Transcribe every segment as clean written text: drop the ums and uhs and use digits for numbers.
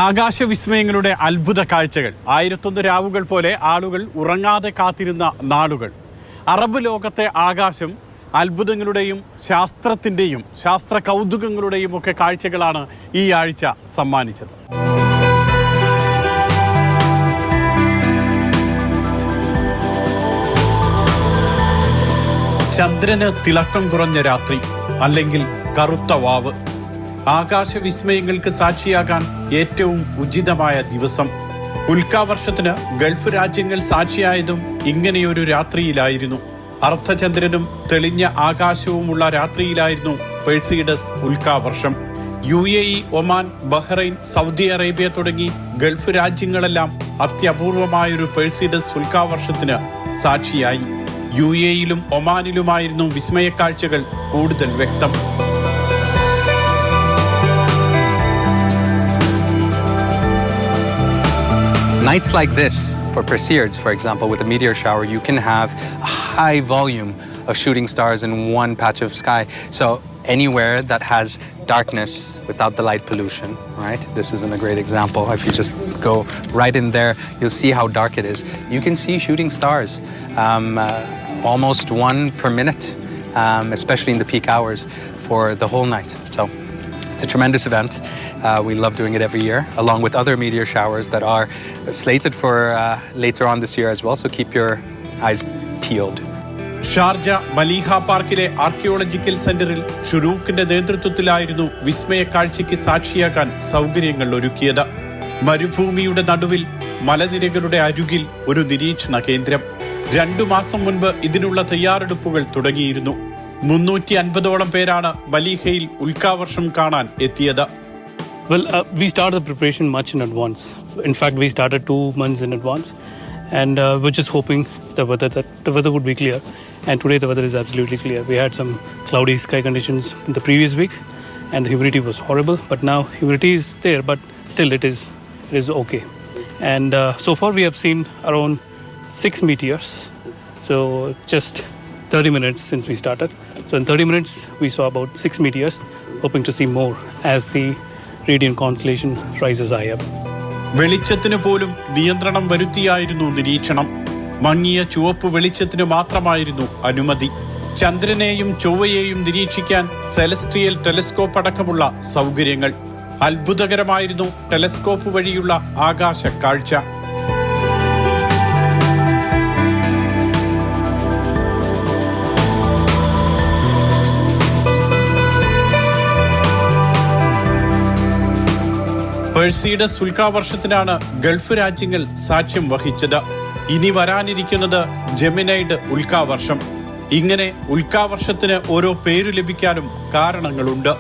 ആകാശവിസ്മയങ്ങളുടെ അത്ഭുത കാഴ്ചകൾ. 1001 രാവുകൾ പോലെ ആളുകൾ ഉറങ്ങാതെ കാത്തിരുന്ന നാളുകൾ. അറബ് ലോകത്തെ ആകാശം അത്ഭുതങ്ങളുടെയും ശാസ്ത്രത്തിൻ്റെയും ശാസ്ത്ര കൗതുകങ്ങളുടെയും ഒക്കെ കാഴ്ചകളാണ് ഈ ആഴ്ച സമ്മാനിച്ചത്. ചന്ദ്രന് തിളക്കം കുറഞ്ഞ രാത്രി, അല്ലെങ്കിൽ കറുത്ത വാവ്. ആകാശവിസ്മയങ്ങൾക്ക് സാക്ഷിയാകാൻ ഏറ്റവും ഉചിതമായ ദിവസം. ഉൽക്കാവർഷത്തിന് ഗൾഫ് രാജ്യങ്ങൾ സാക്ഷിയായതും ഇങ്ങനെയൊരു രാത്രിയിലായിരുന്നു. അർദ്ധചന്ദ്രനും തെളിഞ്ഞ ആകാശവുമുള്ള രാത്രിയിലായിരുന്നു പെഴ്സിഡസ് ഉൽക്കാവർഷം. UAE, Oman, Bahrain, Saudi Arabia തുടങ്ങി ഗൾഫ് രാജ്യങ്ങളെല്ലാം അത്യപൂർവമായൊരു പെഴ്സിഡസ് ഉൽക്കാവർഷത്തിന് സാക്ഷിയായി. UAEയിലും ഒമാനിലുമായിരുന്നു വിസ്മയക്കാഴ്ചകൾ കൂടുതൽ വ്യക്തം. Nights like this, for Perseids, for example, with a meteor shower, you can have a high volume of shooting stars in one patch of sky. So anywhere that has darkness without the light pollution, right? This isn't a great example. If you just go right in there, you'll see how dark it is. You can see shooting stars, almost one per minute, especially in the peak hours for the whole night. So it's a tremendous event. We love doing it every year, along with other meteor showers that are slated for later on this year as well. So keep your eyes peeled. Sharjah Mleiha പാർക്കിലെ archaeological സെന്ററിൽ ഷുറൂഖിന്റെ നേതൃത്വത്തിലായിരുന്നു വിസ്മയ കാഴ്ചയ്ക്ക് സാക്ഷിയാക്കാൻ സൗകര്യങ്ങൾ ഒരുക്കിയത്. മരുഭൂമിയുടെ നടുവിൽ മലനിരകളുടെ അരുകിൽ ഒരു നിരീക്ഷണ കേന്ദ്രം. 2 മാസം മുൻപ് ഇതിനുള്ള തയ്യാറെടുപ്പുകൾ തുടങ്ങിയിരുന്നു. 350ഓളം പേരാണ് മലീഹയിൽ ഉൽക്കാവർഷം കാണാൻ എത്തിയത്. Well, we started the preparation much in advance. In fact, we started 2 months in advance, and we're just hoping the weather would be clear. And today the weather is absolutely clear. We had some cloudy sky conditions in the previous week, and the humidity was horrible. But now humidity is there, but still it is okay. And so far we have seen around 6 meteors. So just 30 minutes since we started. So in 30 minutes we saw about 6 meteors. Hoping to see more as the Radiant constellation rises high up. വെളിച്ചത്തിന് പോലും നിയന്ത്രണം വരുത്തിയായിരുന്നു നിരീക്ഷണം. മങ്ങിയ ചുവപ്പ് വെളിച്ചത്തിന് മാത്രമായിരുന്നു അനുമതി. ചന്ദ്രനെയും ചൊവ്വയെയും നിരീക്ഷിക്കാൻ celestial telescope അടക്കമുള്ള സൗകര്യങ്ങൾ. അത്ഭുതകരമായിരുന്നു ടെലസ്കോപ്പ് വഴിയുള്ള ആകാശ കാഴ്ച. പെഴ്സിഡസ് ഉൽക്കാവർഷത്തിനാണ് ഗൾഫ് രാജ്യങ്ങൾ സാക്ഷ്യം വഹിച്ചത്. ഇനി വരാനിരിക്കുന്നത് ജെമിനൈഡ് ഉൽക്കാവർഷം. ഇങ്ങനെ ഉൽക്കാവർഷത്തിന് ഓരോ പേരു ലഭിക്കാനും കാരണങ്ങളുണ്ട്.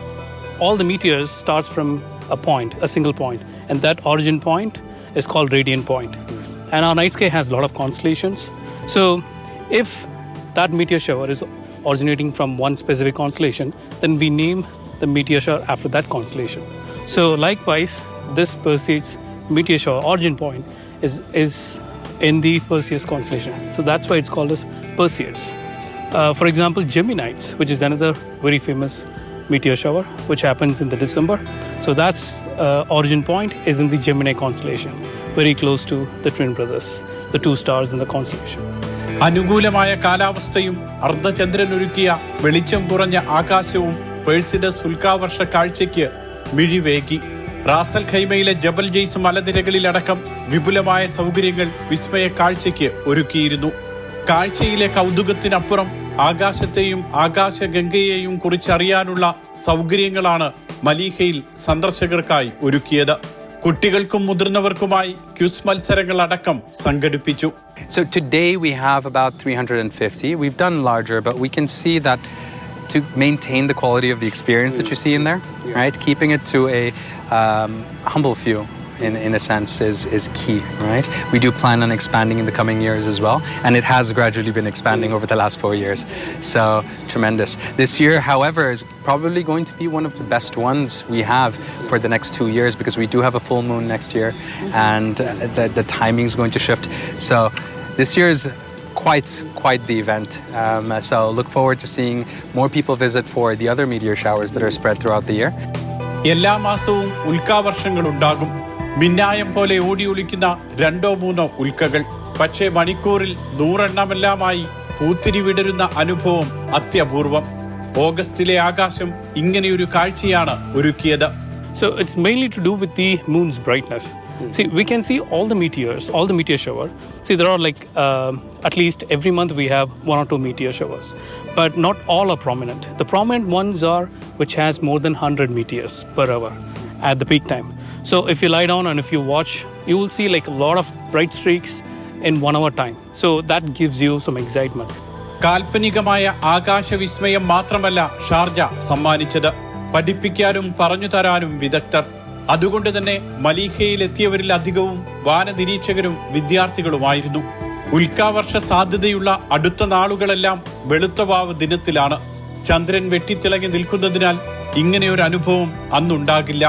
All the meteors starts from a point, a single point, and that origin point is called radiant point. And our night sky has a lot of constellations. So if that meteor shower is originating from one specific constellation, then we name the meteor shower after that constellation. So likewise, this Perseids meteor shower origin point is in the Perseus constellation. So that's why it's called as Perseids. For example, Geminids, which is another very famous meteor shower, which happens in the December. So that's origin point is in the Gemini constellation, very close to the twin brothers, the 2 stars in the constellation. അനുകൂലമായ കാലാവസ്ഥയും അർദ്ധചന്ദ്രനൊരുക്കിയ വെളിച്ചം കുറഞ്ഞ ആകാശവും പെഴ്സിഡസ് ഉൽക്കാവർഷ കാഴ്ചയ്ക്ക് മിഴിവേകി. Ras al ഖൈമയിലെ ജബൽ ജെയ്സ് മലനിരകളിലടക്കം വിപുലമായ സൗകര്യങ്ങൾ വിസ്മയ കാഴ്ചയ്ക്ക് ഒരുക്കിയിരുന്നു. കാഴ്ചയിലെ കൗതുകത്തിനപ്പുറം ആകാശത്തെയും ആകാശഗംഗയെയും കുറിച്ചറിയാനുള്ള സൗകര്യങ്ങളാണ് മലീഹയിൽ സന്ദർശകർക്കായി ഒരുക്കിയത്. കുട്ടികൾക്കും മുതിർന്നവർക്കുമായി ക്വിസ് മത്സരങ്ങൾ അടക്കം സംഘടിപ്പിച്ചു. So today we have about 350. We've done larger, but we can see that to maintain the quality of the experience that you see in there, right? Keeping it to a humble view in a sense is key, right? We do plan on expanding in the coming years as well, and it has gradually been expanding over the last 4 years. So tremendous. This year, however, is probably going to be one of the best ones we have for the next 2 years, because we do have a full moon next year, and the timing is going to shift. So this year is quite the event. So look forward to seeing more people visit for the other meteor showers that are spread throughout the year. എല്ലാ മാസവും ഉൽക്കാവർഷങ്ങൾ ഉണ്ടാകും. മിന്നായം പോലെ ഓടി ഒളിക്കുന്ന 2-3 ഉൽക്കകൾ. പക്ഷേ മണിക്കൂറിൽ 100 എണ്ണമെല്ലാമായി പൂത്തിരി വിടരുന്ന അനുഭവം അത്യപൂർവം. ഓഗസ്റ്റിലെ ആകാശം ഇങ്ങനെയൊരു കാഴ്ചയാണ് ഒരുക്കിയത്. So it's mainly to do with the moon's brightness. See, we can see all the meteors, all the meteor shower. See, there are like at least every month we have 1 or 2 meteor showers, but not all are prominent. The prominent ones are which has more than 100 meteors per hour at the peak time. So if you lie down and if you watch, you will see like a lot of bright streaks in 1 hour time. So that gives you some excitement. കാൽപ്പനികമായ ആകാശവിസ്മയം മാത്രമല്ല Sharjah സമ്മാനിച്ചത്, പഠിപ്പിക്കാനും പറഞ്ഞു തരാനും വിദഗ്ധർ. അതുകൊണ്ട് തന്നെ മലീഹയിലെത്തിയവരിൽ അധികവും വാനനിരീക്ഷകരും വിദ്യാർത്ഥികളുമായിരുന്നു. ഉൽക്കാവർഷ സാധ്യതയുള്ള അടുത്ത നാളുകളെല്ലാം വെളുത്തവാവ് ദിനത്തിലാണ്. ചന്ദ്രൻ വെട്ടിത്തിളങ്ങി നിൽക്കുന്നതിനാൽ ഇങ്ങനെയൊരു അനുഭവം അന്നുണ്ടാകില്ല.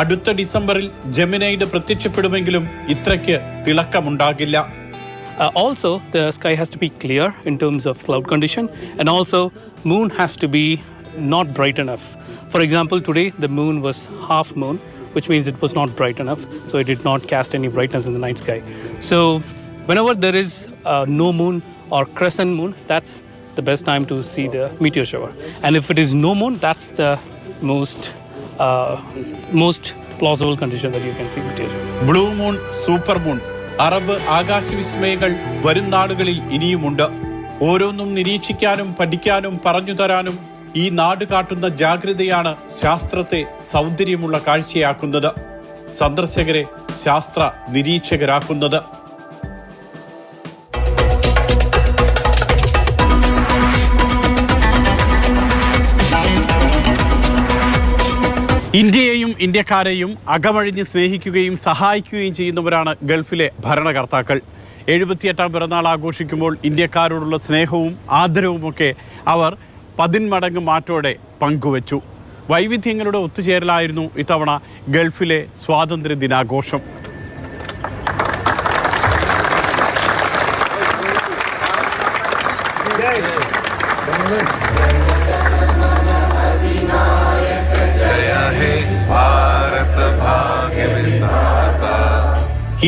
അടുത്ത ഡിസംബറിൽ ജെമിനൈഡ് പ്രത്യക്ഷപ്പെടുമെങ്കിലും ഇത്രയ്ക്ക് തിളക്കമുണ്ടാകില്ല. Also, the sky has to be clear in terms of cloud condition, and also moon has to be not bright enough. For example, today the moon was half moon, which means it was not bright enough, so it did not cast any brightness in the night sky. So whenever there is no moon or crescent moon, that's the best time to see the meteor shower. And if it is no moon, that's the most plausible condition that you can see meteor shower. Blue moon, super moon, Arab ആകാശവിസ്മയങ്ങൾ വരും നാളുകളിൽ ഇനിയുമുണ്ട്. ഓരോന്നും നിരീക്ഷിക്കാനും പഠിക്കാനും പറഞ്ഞു തരാനും ഈ നാട് കാട്ടുന്ന ജാഗ്രതയാണ് ശാസ്ത്രത്തെ സൗന്ദര്യമുള്ള കാഴ്ചയാക്കുന്നത്, സന്ദർശകരെ ശാസ്ത്ര നിരീക്ഷകരാക്കുന്നത്. ഇന്ത്യയെയും ഇന്ത്യക്കാരെയും അകമഴിഞ്ഞ് സ്നേഹിക്കുകയും സഹായിക്കുകയും ചെയ്യുന്നവരാണ് ഗൾഫിലെ ഭരണകർത്താക്കൾ. 78ാം പിറന്നാൾ ആഘോഷിക്കുമ്പോൾ ഇന്ത്യക്കാരോടുള്ള സ്നേഹവും ആദരവുമൊക്കെ അവർ 10 മടങ്ങ് മാറ്റോടെ പങ്കുവച്ചു. വൈവിധ്യങ്ങളുടെ ഒത്തുചേരലായിരുന്നു ഇത്തവണ ഗൾഫിലെ സ്വാതന്ത്ര്യ ദിനാഘോഷം.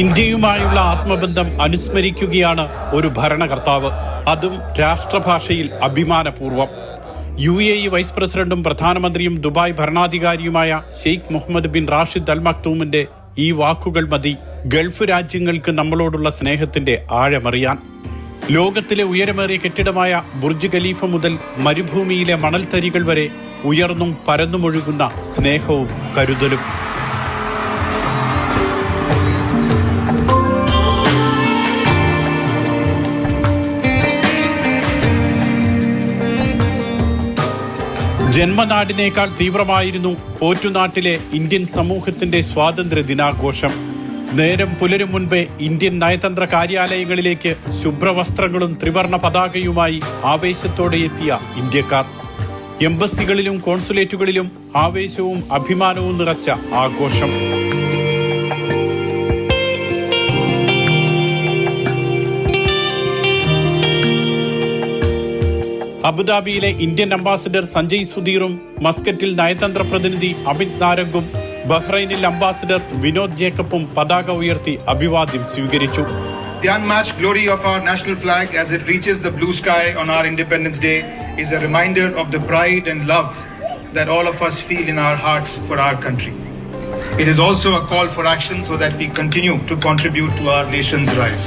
ഇന്ത്യയുമായുള്ള ആത്മബന്ധം അനുസ്മരിക്കുകയാണ് ഒരു ഭരണകർത്താവ്, അതും രാഷ്ട്രഭാഷയിൽ അഭിമാനപൂർവ്വം. UAE വൈസ് പ്രസിഡന്റും പ്രധാനമന്ത്രിയും ദുബായ് ഭരണാധികാരിയുമായ Sheikh Mohammed bin Rashid Al മക്തൂമിന്റെ ഈ വാക്കുകൾ മതി ഗൾഫ് രാജ്യങ്ങൾക്ക് നമ്മളോടുള്ള സ്നേഹത്തിന്റെ ആഴമറിയാൻ. ലോകത്തിലെ ഉയരമേറിയ കെട്ടിടമായ ബുർജ് ഖലീഫ മുതൽ മരുഭൂമിയിലെ മണൽത്തരികൾ വരെ ഉയർന്നും പരന്നുമൊഴുകുന്ന സ്നേഹവും കരുതലും. ജന്മനാടിനേക്കാൾ തീവ്രമായിരുന്നു പോറ്റുനാട്ടിലെ ഇന്ത്യൻ സമൂഹത്തിന്റെ സ്വാതന്ത്ര്യ ദിനാഘോഷം. നേരം പുലരും മുൻപേ ഇന്ത്യൻ നയതന്ത്ര കാര്യാലയങ്ങളിലേക്ക് ശുഭ്രവസ്ത്രങ്ങളും ത്രിവർണ പതാകയുമായി ആവേശത്തോടെ എത്തിയ ഇന്ത്യക്കാർ. എംബസികളിലും കോൺസുലേറ്റുകളിലും ആവേശവും അഭിമാനവും നിറച്ച ആഘോഷം. അബുദാബിയിലെ ഇന്ത്യൻ അംബാസിഡർ സഞ്ജയ് സുധീറും മസ്കറ്റിൽ നയതന്ത്ര പ്രതിനിധി അമിത് നാരംഗും ബഹ്റൈനിൽ അംബാസിഡർ വിനോദ് ജേക്കബും പതാക ഉയർത്തി അഭിവാദ്യം സ്വീകരിച്ചു. The unmatched glory of our national flag as it reaches the blue sky on our Independence Day is a reminder of the pride and love that all of us feel in our hearts for our country. It is also a call for action so that we continue to contribute to our nation's rise.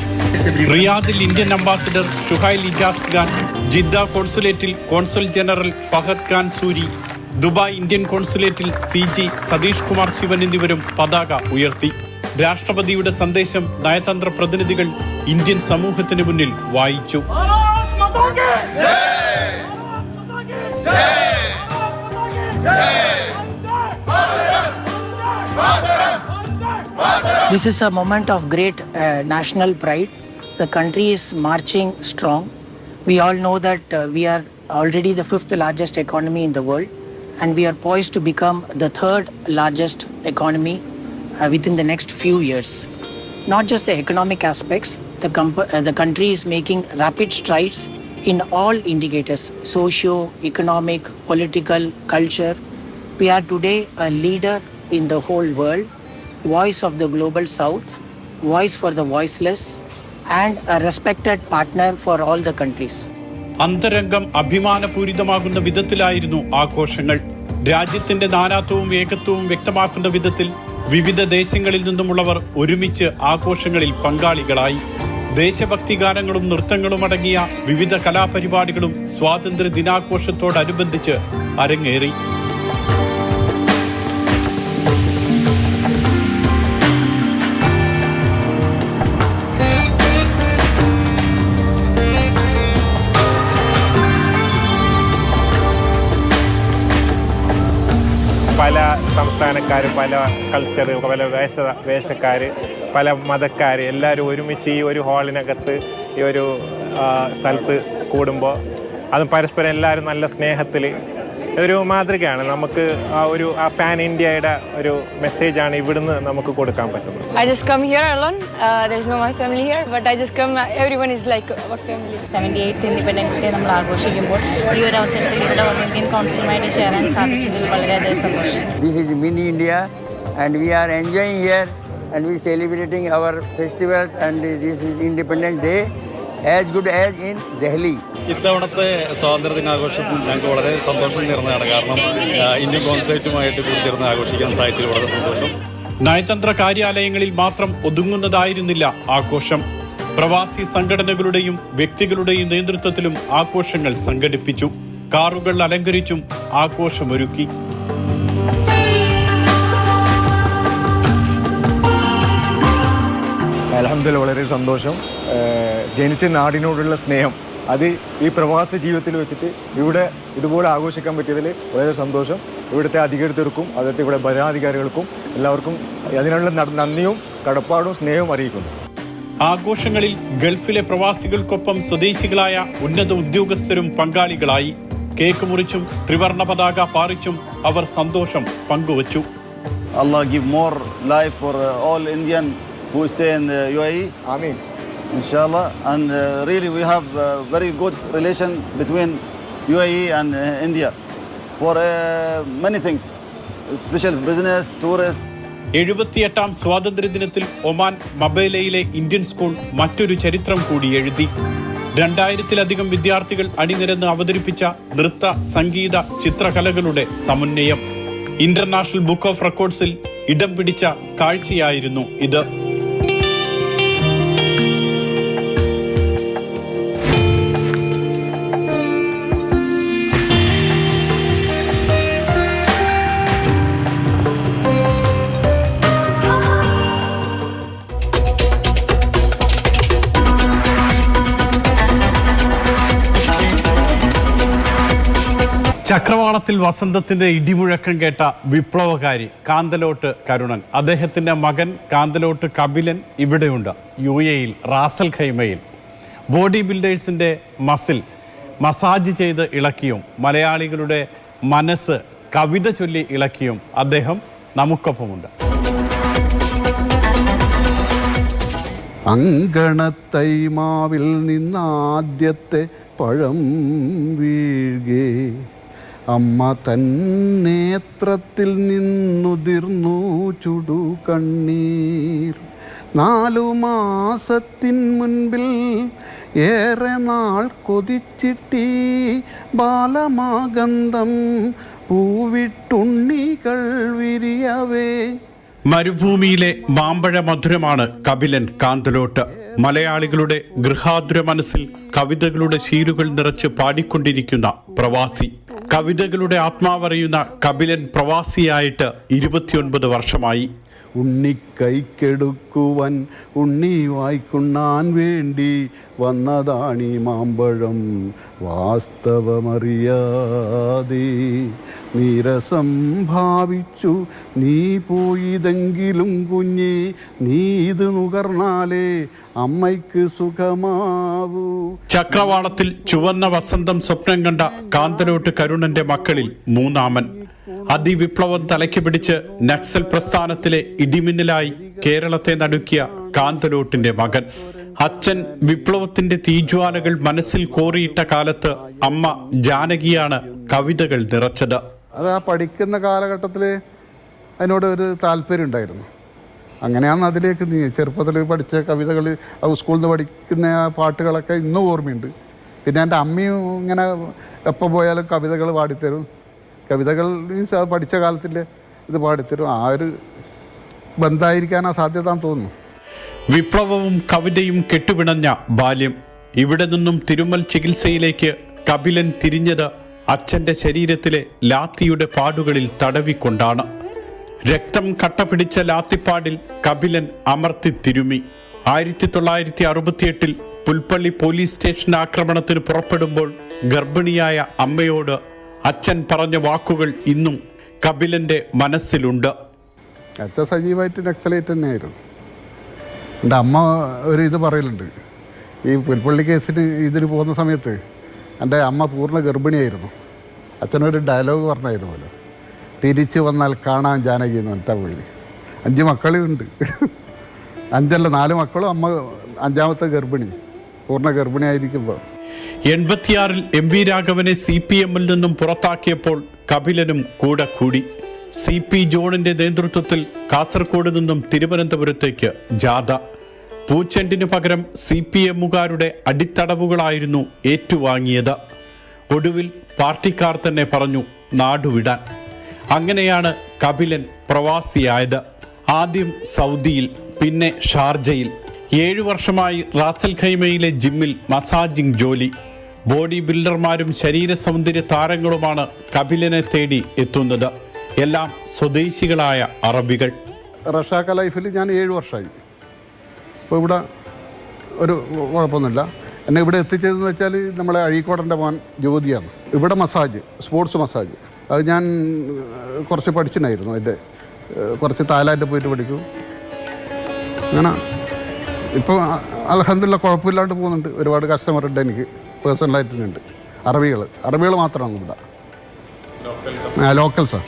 റിയാദിൽ Indian ambassador Suhel Ajaz Khan, Jeddah കോൺസുലേറ്റിൽ consul general Fahad Khan Suri, Dubai Indian കോൺസുലേറ്റിൽ CG Satish Kumar Sivan എന്നിവരും പതാക ഉയർത്തി. രാഷ്ട്രപതിയുടെ സന്ദേശം നയതന്ത്ര പ്രതിനിധികൾ ഇന്ത്യൻ സമൂഹത്തിന് മുന്നിൽ വായിച്ചു. This is a moment of great national pride. The country is marching strong. We all know that we are already the 5th largest economy in the world, and we are poised to become the 3rd largest economy within the next few years. Not just the economic aspects, the country is making rapid strides in all indicators: socio-economic, political, culture. We are today a leader in the whole world. voice of the global south, voice for the voiceless, and a respected partner for all the countries. അന്തരംഗം അഭിമാനപൂരിതമാകുന്ന വിധത്തിലായിരുന്നു ആഘോഷങ്ങൾ. രാജ്യത്തിന്റെ നാനാത്വവും ഏകത്വവും വ്യക്തമാക്കുന്ന വിധത്തിൽ വിവിധ ദേശങ്ങളിൽ നിന്നുമുള്ളവർ ഒരുമിച്ച് ആഘോഷങ്ങളിൽ പങ്കാളികളായി. ദേശഭക്തി ഗാനങ്ങളും നൃത്തങ്ങളും അടങ്ങിയ വിവിധ കലാപരിപാടികളും സ്വാതന്ത്ര്യ ദിനാഘോഷത്തോടനുബന്ധിച്ച് അരങ്ങേറി. പല സംസ്ഥാനക്കാർ, പല കൾച്ചർ, പല വേഷക്കാർ, പല മതക്കാർ എല്ലാവരും ഒരുമിച്ച് ഈ ഒരു ഹാളിനകത്ത് ഈ ഒരു സ്ഥലത്ത് കൂടുമ്പോൾ അത് പരസ്പരം എല്ലാവരും നല്ല സ്നേഹത്തിൽ ഒരു മാതൃകയാണ്. നമുക്ക് ആ പാൻ ഇന്ത്യയുടെ ഒരു മെസ്സേജാണ് ഇവിടുന്ന് നമുക്ക് കൊടുക്കാൻ പറ്റുന്നത്. I just come here alone. There's no my family here, but I just come. Everyone is like our family. 78th Independence Day നമ്മൾ ആഘോഷിക്കുമ്പോൾ ഈ ഒരു അവസരത്തിൽ ഇവിടെ വന്ന് ഇന്ത്യൻ കൗൺസിലുമായിട്ട് ചേരാൻ സാധിച്ചതിൽ വളരെയധികം സന്തോഷം. This is mini India and we are enjoying here and we celebrating our festivals and this is Independence Day as good as in Delhi. ഇത്തവണത്തെ സ്വാതന്ത്ര്യ ദിനാഘോഷത്തിൽ ഞങ്ങൾക്ക് വളരെ സന്തോഷം നിറഞ്ഞതാണ്. കാരണം ഇന്ത്യൻ കോൺസുലേറ്റുമായിട്ട് കൂടിച്ചേർന്ന് ആഘോഷിക്കാൻ സാധിച്ചതിൽ വളരെ സന്തോഷം. നയതന്ത്ര കാര്യാലയങ്ങളിൽ മാത്രം ഒതുങ്ങുന്നതായിരുന്നില്ല ആഘോഷം. പ്രവാസി സംഘടനകളുടെയും വ്യക്തികളുടെയും നേതൃത്വത്തിലും ആഘോഷങ്ങൾ സംഘടിപ്പിച്ചു. കാറുകൾ അലങ്കരിച്ചും ആഘോഷമൊരുക്കി. അൽഹംദുലില്ലാഹ് വളരെ സന്തോഷം. ജനിച്ച നാടിനോടുള്ള സ്നേഹം അത് ഈ പ്രവാസ ജീവിതത്തിൽ വെച്ചിട്ട് ഇവിടെ ഇതുപോലെ ആഘോഷിക്കാൻ പറ്റിയതിൽ വളരെ സന്തോഷം. ഇവിടുത്തെ അധികൃതർക്കും അവിടുത്തെ ഇവിടെ ഭരണാധികാരികൾക്കും എല്ലാവർക്കും അതിനുള്ള നന്ദിയും കടപ്പാടും സ്നേഹവും അറിയിക്കുന്നു. ആഘോഷങ്ങളിൽ ഗൾഫിലെ പ്രവാസികൾക്കൊപ്പം സ്വദേശികളായ ഉന്നത ഉദ്യോഗസ്ഥരും പങ്കാളികളായി. കേക്ക് മുറിച്ചും ത്രിവർണ്ണ പതാക പാറിച്ചും അവർ സന്തോഷം പങ്കുവച്ചു. Allah give more life for all Indian who stay in the UAE. Amin. Inshallah. And really we have very good relation between UAE and India for many things, especially business, tourists. 78ാം സ്വാതന്ത്ര്യദിനത്തിൽ Oman മബേലയിലെ Indian school മറ്റൊരു ചരിത്രം കൂടി എഴുതി. 2000-ലധികം വിദ്യാർത്ഥികൾ അണിനിരന്ന് അവതരിപ്പിച്ച നൃത്ത, സംഗീത, ചിത്രകലകളുടെ സമന്വയം ഇന്റർനാഷണൽ ബുക്ക് ഓഫ് റെക്കോർഡ്സിൽ ഇടം പിടിച്ച കാഴ്ചയായിരുന്നു ഇത്. ചക്രവാളത്തിൽ വസന്തത്തിന്റെ ഇടിമുഴക്കം കേട്ട വിപ്ലവകാരി കാന്തലോട്ട് കരുണൻ, അദ്ദേഹത്തിന്റെ മകൻ കാന്തലോട്ട് കപിലൻ ഇവിടെയുണ്ട്. UAE-യിൽ റാസൽ ഖൈമയിൽ ബോഡി ബിൽഡേഴ്സിന്റെ മസാജ് ചെയ്ത് ഇളക്കിയും മലയാളികളുടെ മനസ്സ് കവിത ചൊല്ലി ഇളക്കിയും അദ്ദേഹം നമുക്കൊപ്പമുണ്ട്. അങ്കണത്തൈമാവിൽ നിന്നാദ്യത്തെ പഴം വീഴ്കെ അമ്മ തന്നേത്രത്തിൽ നിന്നുതിർന്നു ചുടു കണ്ണീർ. 4 മാസത്തിൻ മുൻപിൽ ഏറെ നാൾ കൊതിച്ചിട്ടീ ബാലമാഗന്ധം പൂവിട്ടുണ്ണികൾ വിരിയവേ. മരുഭൂമിയിലെ മാമ്പഴ മധുരമാണ് കപിലൻ കാന്തലോട്ട്. മലയാളികളുടെ ഗൃഹാതുര മനസ്സിൽ കവിതകളുടെ ശീലുകൾ നിറച്ച് പാടിക്കൊണ്ടിരിക്കുന്ന പ്രവാസി. കവിതകളുടെ ആത്മാവറിയുന്ന കപിലൻ പ്രവാസിയായിട്ട് 29 വർഷമായി. ഉണ്ണിക്കൈക്കെടുക്കുവാൻ ഉണ്ണി വായിക്കുണ്ണാൻ വേണ്ടി വന്നതാണീ മാമ്പഴം വാസ്തവമറിയാതെ നീരസം ഭാവിച്ചു നീ പോയതെങ്കിലും കുഞ്ഞേ നീ ഇത് നുകർന്നാലേ അമ്മയ്ക്ക് സുഖമാവൂ. ചക്രവാളത്തിൽ ചുവന്ന വസന്തം സ്വപ്നം കണ്ട കാന്തലോട്ട് കരുണന്റെ മക്കളിൽ മൂന്നാമൻ. അതിവിപ്ലവം തലയ്ക്ക് പിടിച്ച് നക്സൽ പ്രസ്ഥാനത്തിലെ ഇടിമിന്നലായി കേരളത്തെ നടുക്കിയ കാന്തലോട്ടിന്റെ മകൻ. അച്ഛൻ വിപ്ലവത്തിന്റെ തീജ്വാലകൾ മനസ്സിൽ കോറിയിട്ട കാലത്ത് അമ്മ ജാനകിയാണ് കവിതകൾ നിറച്ചത്. അത് ആ പഠിക്കുന്ന കാലഘട്ടത്തിൽ അതിനോട് ഒരു താല്പര്യം ഉണ്ടായിരുന്നു. അങ്ങനെയാണ് അതിലേക്ക് ചെറുപ്പത്തിൽ പഠിച്ച കവിതകൾ, സ്കൂളിൽ നിന്ന് പഠിക്കുന്ന ആ പാട്ടുകളൊക്കെ ഇന്നും ഓർമ്മയുണ്ട്. പിന്നെ എൻ്റെ അമ്മയും ഇങ്ങനെ എപ്പോൾ പോയാലും കവിതകൾ പാടിത്തരും. കവിതകൾ മീൻസ് അത് പഠിച്ച കാലത്തിൻ്റെ ഇത് പാടിത്തരും. ആ ഒരു ബന്ധമായിരിക്കാനാണ് സാധ്യത എന്ന് തോന്നുന്നു. വിപ്ലവവും കവിതയും കെട്ടുപിണഞ്ഞ ബാല്യം. ഇവിടെ നിന്നും തിരുമൽ ചികിത്സയിലേക്ക് കപിലൻ തിരിഞ്ഞത് അച്ഛൻ്റെ ശരീരത്തിലെ ലാത്തിയുടെ പാടുകളിൽ തടവിക്കൊണ്ടാണ്. രക്തം കട്ടപിടിച്ച ലാത്തിപ്പാടിൽ കപിലൻ അമർത്തി തിരുമി. 1968 പുൽപ്പള്ളി പോലീസ് സ്റ്റേഷൻ ആക്രമണത്തിന് പുറപ്പെടുമ്പോൾ ഗർഭിണിയായ അമ്മയോട് അച്ഛൻ പറഞ്ഞ വാക്കുകൾ ഇന്നും കപിലൻ്റെ മനസ്സിലുണ്ട്. അച്ഛൻ സജീവമായിട്ട് നക്സലേറ്റ് തന്നെയായിരുന്നു. എൻ്റെ അമ്മ ഒരു ഇത് പറയലുണ്ട്, ഈ പുൽപ്പള്ളി കേസിന് ഇതിന് പോകുന്ന സമയത്ത് എൻ്റെ അമ്മ പൂർണ്ണ ഗർഭിണിയായിരുന്നു. അച്ഛനൊരു ഡയലോഗ് പറഞ്ഞായിരുന്നല്ലോ, തിരിച്ചു വന്നാൽ കാണാൻ ജാനകി എന്ന് പറഞ്ഞാൽ പോയി. 5 മക്കളും ഉണ്ട്. 4 മക്കളും, അമ്മ 5ാമത്തെ ഗർഭിണി, പൂർണ്ണ ഗർഭിണിയായിരിക്കുമ്പോൾ. 86 MV രാഘവനെ CPM-ൽ നിന്നും പുറത്താക്കിയപ്പോൾ കപിലനും കൂടെ കൂടി. CP ജോണിന്റെ നേതൃത്വത്തിൽ കാസർഗോഡ് നിന്നും തിരുവനന്തപുരത്തേക്ക് ജാഥ. പൂച്ചെണ്ടിനു പകരം CPM-കാരുടെ അടിത്തടവുകളായിരുന്നു ഏറ്റുവാങ്ങിയത്. ഒടുവിൽ പാർട്ടിക്കാർ തന്നെ പറഞ്ഞു നാടുവിടാൻ. അങ്ങനെയാണ് കപിലൻ പ്രവാസിയായത്. ആദ്യം സൗദിയിൽ, പിന്നെ ഷാർജയിൽ. 7 വർഷമായി റാസൽ ഖൈമയിലെ ജിമ്മിൽ മസാജിംഗ് ജോലി. ബോഡി ബിൽഡർമാരും ശരീര സൗന്ദര്യ താരങ്ങളുമാണ് കപിലനെ തേടി എത്തുന്നത്. എല്ലാം സ്വദേശികളായ അറബികൾ. റഷാക്ക ലൈഫിൽ ഞാൻ 7 വർഷമായി. അപ്പോൾ ഇവിടെ ഒരു കുഴപ്പമൊന്നുമില്ല. എന്നെ ഇവിടെ എത്തിച്ചതെന്ന് വെച്ചാൽ നമ്മളെ അഴീക്കോടൻ്റെ മോൻ ജ്യോതിയാണ്. ഇവിടെ മസാജ്, സ്പോർട്സ് മസാജ്, അത് ഞാൻ കുറച്ച് പഠിച്ചിട്ടുണ്ടായിരുന്നു. അതിൻ്റെ കുറച്ച് തായ്ലാൻഡിൽ പോയിട്ട് പഠിച്ചു. അങ്ങനെ ഇപ്പോൾ അൽഹംദുലില്ലാ കുഴപ്പമില്ലാണ്ട് പോകുന്നുണ്ട്. ഒരുപാട് കസ്റ്റമർ ഉണ്ട് എനിക്ക് പേഴ്സണലായിട്ടുണ്ട്. അറബികൾ മാത്രമാണ് ഇവിടെ, ലോക്കൽസാണ്.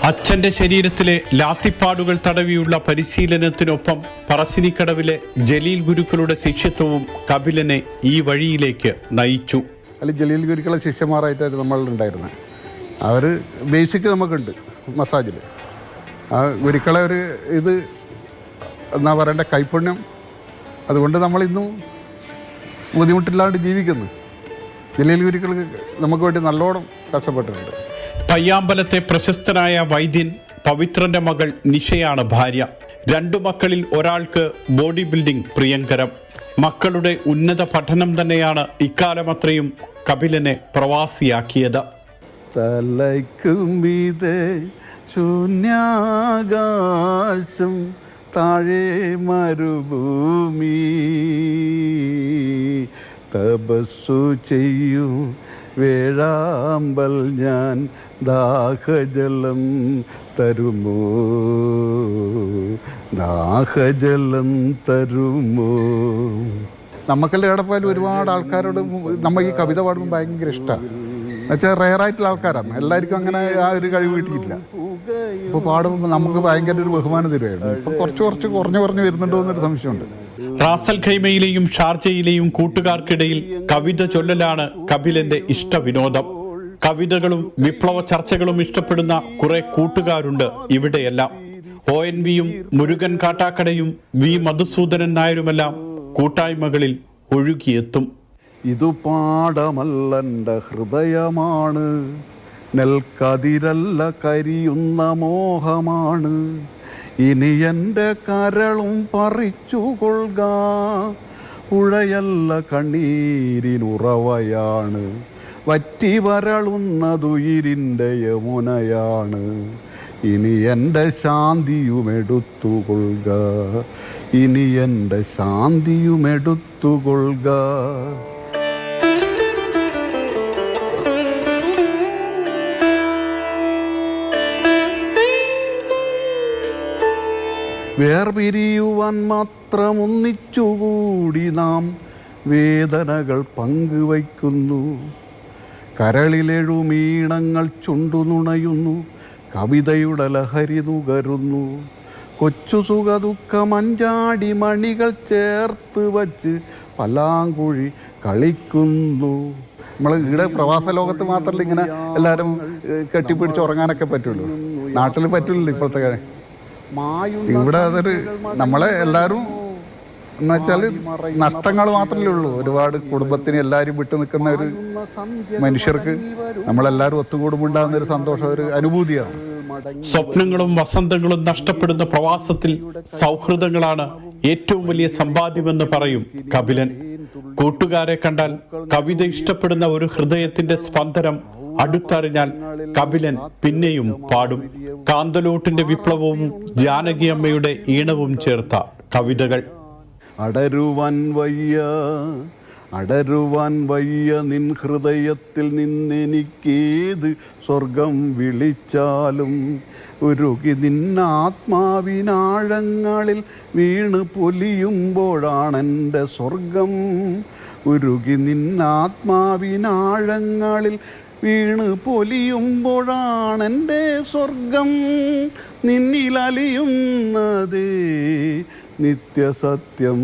അച്ഛൻ്റെ ശരീരത്തിലെ ലാത്തിപ്പാടുകൾ തടവിയുള്ള പരിശീലനത്തിനൊപ്പം പറശ്ശിനിക്കടവിലെ ജലീൽ ഗുരുക്കളുടെ ശിഷ്യത്വവും കപിലനെ ഈ വഴിയിലേക്ക് നയിച്ചു. അല്ലെങ്കിൽ ജലീൽ ഗുരുക്കളെ ശിഷ്യന്മാരായിട്ടായിരുന്നു നമ്മളുണ്ടായിരുന്നത്. അവർ ബേസിക് നമുക്കുണ്ട് മസാജിൽ. ആ ഗുരുക്കളെ ഒരു ഇത് എന്നാ പറയേണ്ട കൈപ്പുണ്യം, അതുകൊണ്ട് നമ്മളിന്നും ബുദ്ധിമുട്ടില്ലാണ്ട് ജീവിക്കുന്നു. ജലീൽ ഗുരുക്കൾ നമുക്ക് വേണ്ടി നല്ലോണം കഷ്ടപ്പെട്ടിട്ടുണ്ട്. പയ്യാമ്പലത്തെ പ്രശസ്തനായ വൈദ്യൻ പവിത്രന്റെ മകൾ നിഷയാണ് ഭാര്യ. 2 മക്കളിൽ ഒരാൾക്ക് ബോഡി ബിൽഡിംഗ് പ്രിയങ്കരം. മക്കളുടെ ഉന്നത പഠനം തന്നെയാണ് ഇക്കാലമത്രയും കപിലനെ പ്രവാസിയാക്കിയത്. തലയ്ക്കുമീതെ ശൂന്യാകാശം, താഴെ മരുഭൂമി, തപസ്സു ചെയ്യും വേഴാമ്പൽ ഞാൻ, ദാഹജലം തരുമോ, ദാഹജലം തരുമോ. നമുക്കെല്ലാം എവിടെപ്പോയാലും ഒരുപാട് ആൾക്കാരോട് നമ്മൾ ഈ കവിത പാടുമ്പോൾ ഭയങ്കര ഇഷ്ടമാണ്. എന്നുവെച്ചാൽ റെയറായിട്ടുള്ള ആൾക്കാരാണ്, എല്ലാവർക്കും അങ്ങനെ ആ ഒരു കഴിവ് കിട്ടിയിട്ടില്ല. ഇപ്പോൾ പാടുമ്പോൾ നമുക്ക് ഭയങ്കര ഒരു ബഹുമാനം തരുമായിരുന്നു. ഇപ്പോൾ കുറച്ച് കുറഞ്ഞു വരുന്നുണ്ടോ എന്നൊരു സംശയമുണ്ട്. റാസൽ ഖൈമയിലെയും ഷാർജയിലെയും കൂട്ടുകാർക്കിടയിൽ കവിത ചൊല്ലലാണ് കപിലന്റെ ഇഷ്ടവിനോദം. കവിതകളും വിപ്ലവ ചർച്ചകളും ഇഷ്ടപ്പെടുന്ന കുറെ കൂട്ടുകാരുണ്ട് ഇവിടെയെല്ലാം. ONV-യും മുരുകൻ കാട്ടാക്കടയും V മധുസൂദനൻ നായരുമെല്ലാം കൂട്ടായ്മകളിൽ ഒഴുകിയെത്തും. ഇതു പാടമല്ലെൻ്റെ ഹൃദയമാണ്, നെൽക്കതിരല്ല കരിയുന്ന മോഹമാണ്, ഇനി എൻ്റെ കരളും പറിച്ചു കൊള്ളുക, പുഴയല്ല കണ്ണീരിനുറവയാണ്, വറ്റി വരളുന്നതുയിരിൻ്റെ യമുനയാണ്, ഇനി എൻ്റെ ശാന്തിയുമെടുത്തുകൊള്ളുക, ഇനി എൻ്റെ ശാന്തിയുമെടുത്തുകൊള്ളുക. വേർപിരിയുവാൻ മാത്രം ഒന്നിച്ചുകൂടി നാം വേദനകൾ പങ്കുവയ്ക്കുന്നു, കരളിലെഴുമീണങ്ങൾ ചുണ്ടുനുണയുന്നു, കവിതയുടെ ലഹരി നുകരുന്നു, കൊച്ചു സുഖദുഃഖമഞ്ചാടി മണികൾ ചേർത്ത് വച്ച് പലാങ്കുഴി കളിക്കുന്നു. നമ്മൾ ഇവിടെ പ്രവാസ ലോകത്ത് മാത്രമല്ല ഇങ്ങനെ എല്ലാവരും കെട്ടിപ്പിടിച്ച് ഉറങ്ങാനൊക്കെ പറ്റുള്ളൂ, നാട്ടിൽ പറ്റില്ലല്ലോ ഇപ്പോഴത്തെ ഇവിടെ അതൊരു നമ്മളെ എല്ലാവരും എന്ന് വെച്ചാൽ നഷ്ടങ്ങൾ മാത്രമേ ഉള്ളൂ. ഒരുപാട് കുടുംബത്തിന് എല്ലാവരും വിട്ടു നിൽക്കുന്ന ഒരു മനുഷ്യർക്ക് നമ്മളെല്ലാവരും ഒത്തുകൂടുമ്പോണ്ടാകുന്ന ഒരു സന്തോഷം, ഒരു അനുഭൂതിയാണ്. സ്വപ്നങ്ങളും വസന്തങ്ങളും നഷ്ടപ്പെടുന്ന പ്രവാസത്തിൽ സൗഹൃദങ്ങളാണ് ഏറ്റവും വലിയ സമ്പാദ്യമെന്ന് പറയും കപിലൻ. കൂട്ടുകാരെ കണ്ടാൽ കവിത ഇഷ്ടപ്പെടുന്ന ഒരു ഹൃദയത്തിന്റെ സ്പന്ദനം അടുത്തറിഞ്ഞാൽ കപിലൻ പിന്നെയും പാടും. കാന്തലോട്ടിന്റെ വിപ്ലവവും ജാനകി അമ്മയുടെ ഈണവും ചേർത്ത കവിതകൾ. അടരുവാൻ വയ്യ നിൻ ഹൃദയത്തിൽ നിന്നെനിക്കേത് സ്വർഗം വിളിച്ചാലും ഉരുകി നിന്നാത്മാവിനാഴങ്ങളിൽ വീണ് പൊലിയുമ്പോഴാണെൻ്റെ സ്വർഗം. ഉരുകി നിന്നാത്മാവിനാഴങ്ങളിൽ വീണ് പൊലിയുമ്പോഴാണെൻ്റെ സ്വർഗം. നിന്നിലലിയുന്നതേ നിത്യസത്യം.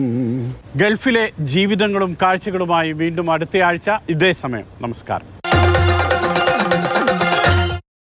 ഗൾഫിലെ ജീവിതങ്ങളും കാഴ്ചകളുമായി വീണ്ടും അടുത്തയാഴ്ച ഇതേ സമയം. നമസ്കാരം.